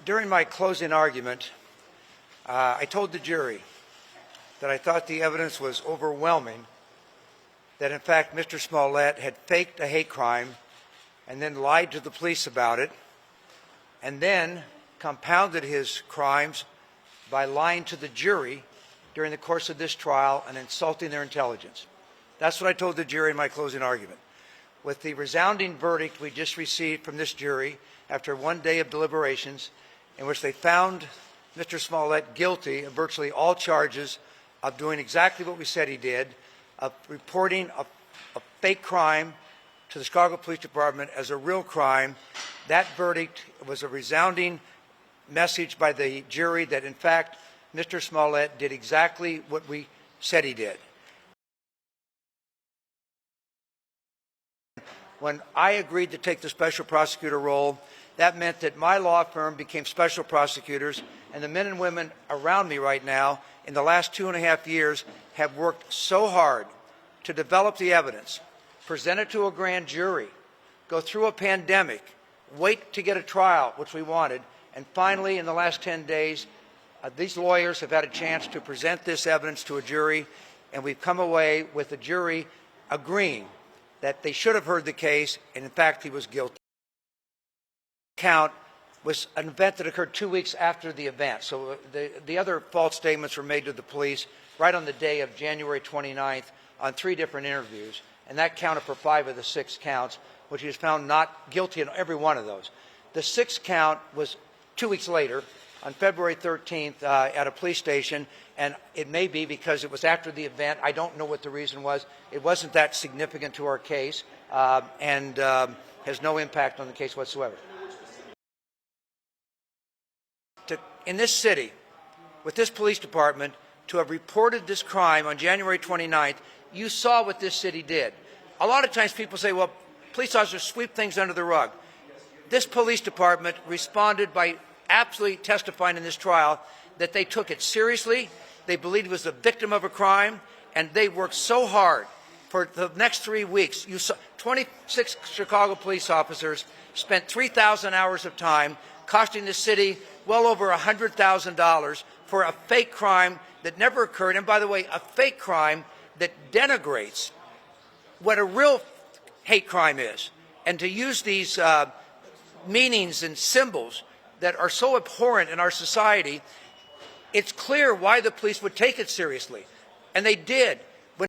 During my closing argument, I told the jury that I thought the evidence was overwhelming, that in fact Mr. Smollett had faked a hate crime and then lied to the police about it, and then compounded his crimes by lying to the jury during the course of this trial and insulting their intelligence. That's what I told the jury in my closing argument. With the resounding verdict we just received from this jury after one day of deliberations, in which they found Mr. Smollett guilty of virtually all charges of doing exactly what we said he did, of reporting a fake crime to the Chicago Police Department as a real crime. That verdict was a resounding message by the jury that, in fact, Mr. Smollett did exactly what we said he did. When I agreed to take the special prosecutor role, that meant that my law firm became special prosecutors, and the men and women around me right now in the last 2.5 years have worked so hard to develop the evidence, present it to a grand jury, go through a pandemic, wait to get a trial, which we wanted, and finally, in the last 10 days, these lawyers have had a chance to present this evidence to a jury, and we've come away with the jury agreeing that they should have heard the case, and in fact, he was guilty. Count was an event that occurred 2 weeks after the event. So the other false statements were made to the police right on the day of January 29th on 3 different interviews, and that counted for 5 of the 6 counts, which he was found not guilty in every one of those. The 6th count was 2 weeks later, on February 13th, at a police station, and it may be because it was after the event. I don't know what the reason was. It wasn't that significant to our case, and has no impact on the case whatsoever. In this city, with this police department, to have reported this crime on January 29th, you saw what this city did. A lot of times people say, well, police officers sweep things under the rug. This police department responded by absolutely testifying in this trial that they took it seriously, they believed he was a victim of a crime, and they worked so hard for the next 3 weeks. You saw 26 Chicago police officers spent 3,000 hours of time costing the city well over $100,000 for a fake crime that never occurred, and by the way, a fake crime that denigrates what a real hate crime is, and to use these meanings and symbols that are so abhorrent in our society. It's clear why the police would take it seriously, and they did.